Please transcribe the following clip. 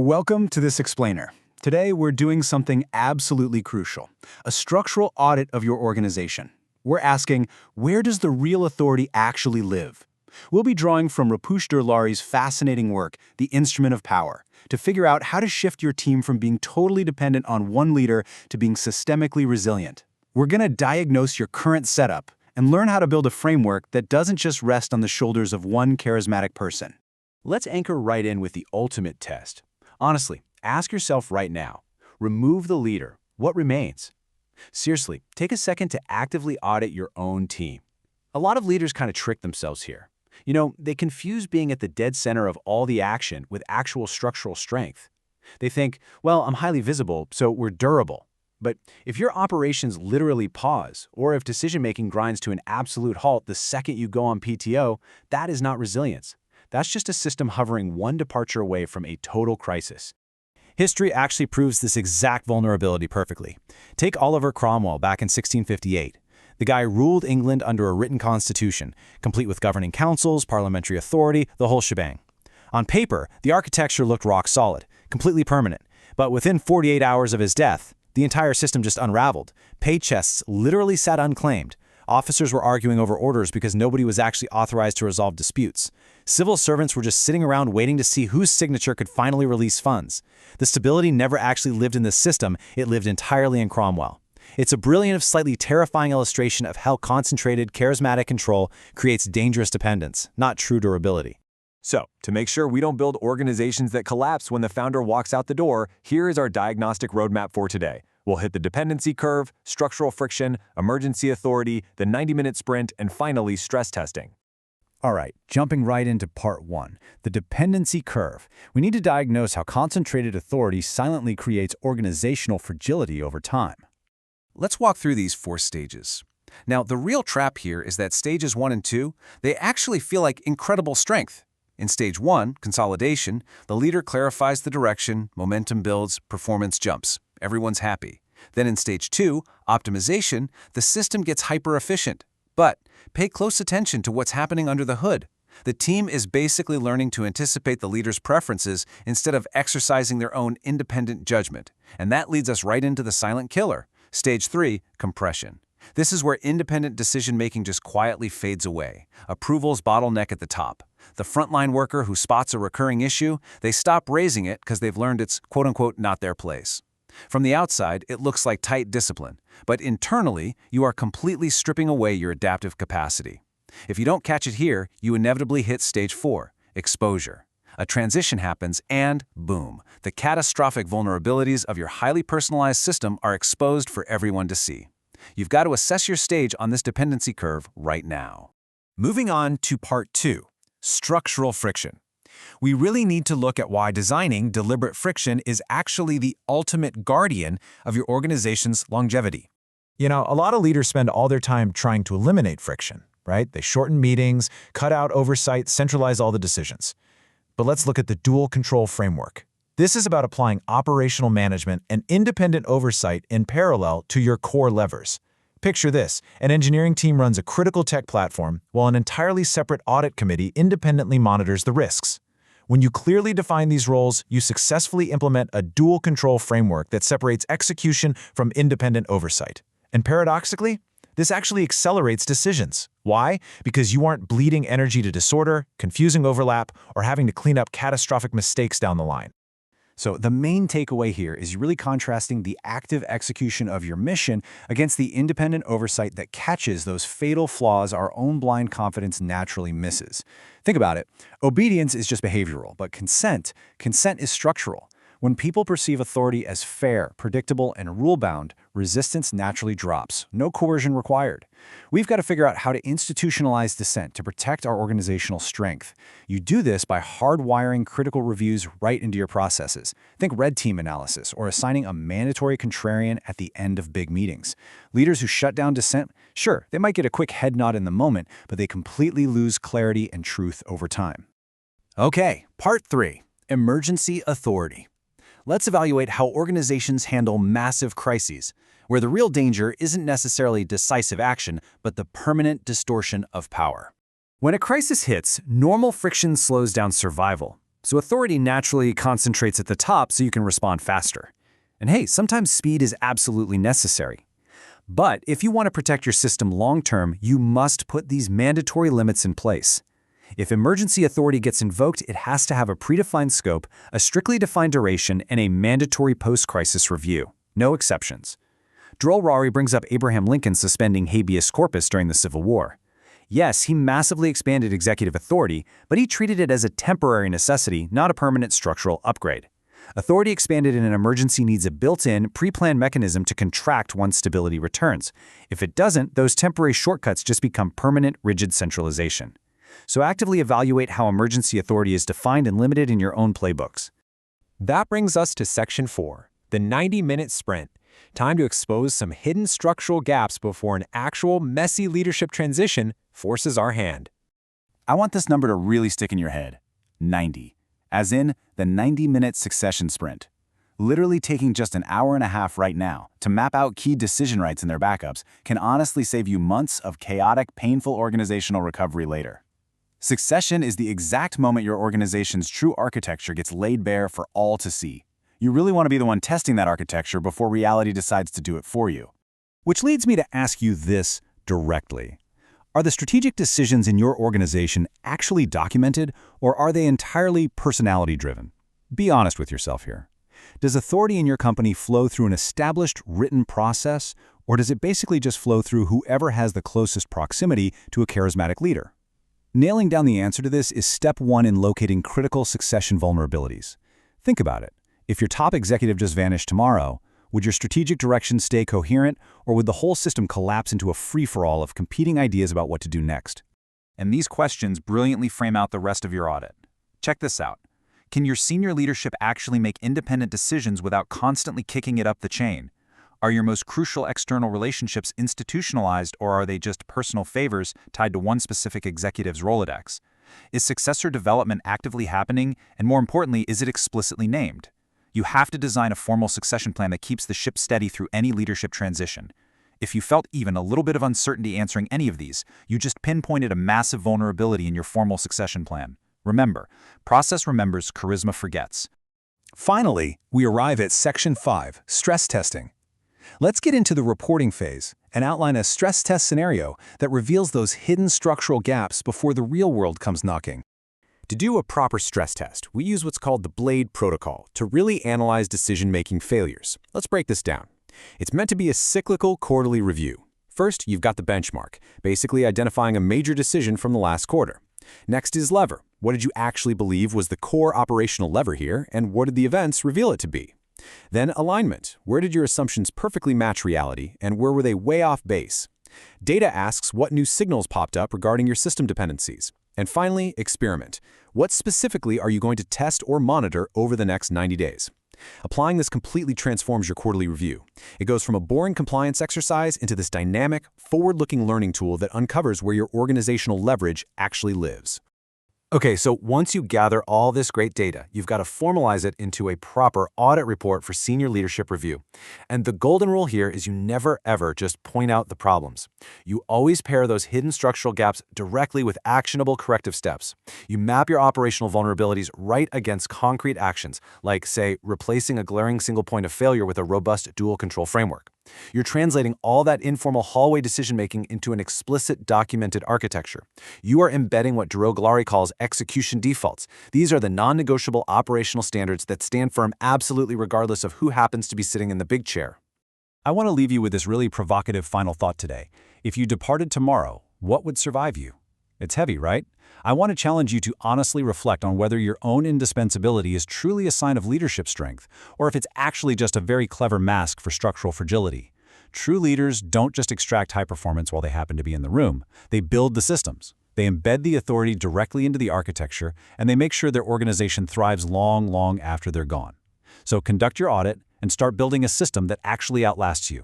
Welcome to this explainer. Today we're doing something absolutely crucial, a structural audit of your organization. We're asking, where does the real authority actually live? We'll be drawing from Rapush Durlari's fascinating work, The Instrument of Power, to figure out how to shift your team from being totally dependent on one leader to being systemically resilient. We're going to diagnose your current setup and learn how to build a framework that doesn't just rest on the shoulders of one charismatic person. Let's anchor right in with the ultimate test. Honestly, ask yourself right now, remove the leader, what remains? Seriously, take a second to actively audit your own team. A lot of leaders kind of trick themselves here. They confuse being at the dead center of all the action with actual structural strength. They think, well, I'm highly visible, so we're durable. But if your operations literally pause, or if decision-making grinds to an absolute halt the second you go on PTO, that is not resilience. That's just a system hovering one departure away from a total crisis. History actually proves this exact vulnerability perfectly. Take Oliver Cromwell back in 1658. The guy ruled England under a written constitution, complete with governing councils, parliamentary authority, the whole shebang. On paper, the architecture looked rock solid, completely permanent. But within 48 hours of his death, the entire system just unraveled. Pay chests literally sat unclaimed. Officers were arguing over orders because nobody was actually authorized to resolve disputes. Civil servants were just sitting around waiting to see whose signature could finally release funds. The stability never actually lived in the system, it lived entirely in Cromwell. It's a brilliant, slightly terrifying illustration of how concentrated, charismatic control creates dangerous dependence, not true durability. So, to make sure we don't build organizations that collapse when the founder walks out the door, here is our diagnostic roadmap for today. We'll hit the dependency curve, structural friction, emergency authority, the 90-minute sprint, and finally, stress testing. All right, jumping right into part one, the dependency curve. We need to diagnose how concentrated authority silently creates organizational fragility over time. Let's walk through these 4 stages. Now, the real trap here is that stages 1 and 2, they actually feel like incredible strength. In stage 1, consolidation, the leader clarifies the direction, momentum builds, performance jumps. Everyone's happy. Then in stage 2, optimization, the system gets hyper-efficient. But pay close attention to what's happening under the hood. The team is basically learning to anticipate the leader's preferences instead of exercising their own independent judgment. And that leads us right into the silent killer. Stage 3, compression. This is where independent decision-making just quietly fades away. Approvals bottleneck at the top. The frontline worker who spots a recurring issue, they stop raising it because they've learned it's quote-unquote not their place. From the outside, it looks like tight discipline, but internally, you are completely stripping away your adaptive capacity. If you don't catch it here, you inevitably hit stage 4, exposure. A transition happens and, boom, the catastrophic vulnerabilities of your highly personalized system are exposed for everyone to see. You've got to assess your stage on this dependency curve right now. Moving on to part 2, structural friction. We really need to look at why designing deliberate friction is actually the ultimate guardian of your organization's longevity. A lot of leaders spend all their time trying to eliminate friction, right? They shorten meetings, cut out oversight, centralize all the decisions. But let's look at the dual control framework. This is about applying operational management and independent oversight in parallel to your core levers. Picture this: an engineering team runs a critical tech platform while an entirely separate audit committee independently monitors the risks. When you clearly define these roles, you successfully implement a dual control framework that separates execution from independent oversight. And paradoxically, this actually accelerates decisions. Why? Because you aren't bleeding energy to disorder, confusing overlap, or having to clean up catastrophic mistakes down the line. So the main takeaway here is really contrasting the active execution of your mission against the independent oversight that catches those fatal flaws our own blind confidence naturally misses. Think about it. Obedience is just behavioral, but consent is structural. When people perceive authority as fair, predictable, and rule-bound, resistance naturally drops. No coercion required. We've got to figure out how to institutionalize dissent to protect our organizational strength. You do this by hardwiring critical reviews right into your processes. Think red team analysis or assigning a mandatory contrarian at the end of big meetings. Leaders who shut down dissent, sure, they might get a quick head nod in the moment, but they completely lose clarity and truth over time. Okay, part 3, emergency authority. Let's evaluate how organizations handle massive crises, where the real danger isn't necessarily decisive action, but the permanent distortion of power. When a crisis hits, normal friction slows down survival. So authority naturally concentrates at the top so you can respond faster. And hey, sometimes speed is absolutely necessary. But if you want to protect your system long-term, you must put these mandatory limits in place. If emergency authority gets invoked, it has to have a predefined scope, a strictly defined duration, and a mandatory post-crisis review. No exceptions. Drol Rari brings up Abraham Lincoln suspending habeas corpus during the Civil War. Yes, he massively expanded executive authority, but he treated it as a temporary necessity, not a permanent structural upgrade. Authority expanded in an emergency needs a built-in, pre-planned mechanism to contract once stability returns. If it doesn't, those temporary shortcuts just become permanent, rigid centralization. So actively evaluate how emergency authority is defined and limited in your own playbooks. That brings us to Section 4, the 90-minute sprint. Time to expose some hidden structural gaps before an actual messy leadership transition forces our hand. I want this number to really stick in your head. 90. As in the 90-minute succession sprint. Literally taking just an hour and a half right now to map out key decision rights in their backups can honestly save you months of chaotic, painful organizational recovery later. Succession is the exact moment your organization's true architecture gets laid bare for all to see. You really want to be the one testing that architecture before reality decides to do it for you. Which leads me to ask you this directly. Are the strategic decisions in your organization actually documented, or are they entirely personality-driven? Be honest with yourself here. Does authority in your company flow through an established written process, or does it basically just flow through whoever has the closest proximity to a charismatic leader? Nailing down the answer to this is step one in locating critical succession vulnerabilities. Think about it. If your top executive just vanished tomorrow, would your strategic direction stay coherent, or would the whole system collapse into a free-for-all of competing ideas about what to do next? And these questions brilliantly frame out the rest of your audit. Check this out. Can your senior leadership actually make independent decisions without constantly kicking it up the chain? Are your most crucial external relationships institutionalized, or are they just personal favors tied to one specific executive's Rolodex? Is successor development actively happening, and more importantly, is it explicitly named? You have to design a formal succession plan that keeps the ship steady through any leadership transition. If you felt even a little bit of uncertainty answering any of these, you just pinpointed a massive vulnerability in your formal succession plan. Remember, process remembers, charisma forgets. Finally, we arrive at Section 5, stress testing. Let's get into the reporting phase and outline a stress test scenario that reveals those hidden structural gaps before the real world comes knocking. To do a proper stress test, we use what's called the BLADE protocol to really analyze decision-making failures. Let's break this down. It's meant to be a cyclical quarterly review. First, you've got the benchmark, basically identifying a major decision from the last quarter. Next is lever. What did you actually believe was the core operational lever here, and what did the events reveal it to be? Then alignment. Where did your assumptions perfectly match reality, and where were they way off base? Data asks what new signals popped up regarding your system dependencies. And finally, experiment. What specifically are you going to test or monitor over the next 90 days? Applying this completely transforms your quarterly review. It goes from a boring compliance exercise into this dynamic, forward-looking learning tool that uncovers where your organizational leverage actually lives. Okay, so once you gather all this great data, you've got to formalize it into a proper audit report for senior leadership review. And the golden rule here is you never ever just point out the problems. You always pair those hidden structural gaps directly with actionable corrective steps. You map your operational vulnerabilities right against concrete actions, like, say, replacing a glaring single point of failure with a robust dual control framework. You're translating all that informal hallway decision-making into an explicit documented architecture. You are embedding what Drol Rari calls execution defaults. These are the non-negotiable operational standards that stand firm absolutely regardless of who happens to be sitting in the big chair. I want to leave you with this really provocative final thought today. If you departed tomorrow, what would survive you? It's heavy, right? I want to challenge you to honestly reflect on whether your own indispensability is truly a sign of leadership strength, or if it's actually just a very clever mask for structural fragility. True leaders don't just extract high performance while they happen to be in the room. They build the systems. They embed the authority directly into the architecture, and they make sure their organization thrives long after they're gone. So conduct your audit and start building a system that actually outlasts you.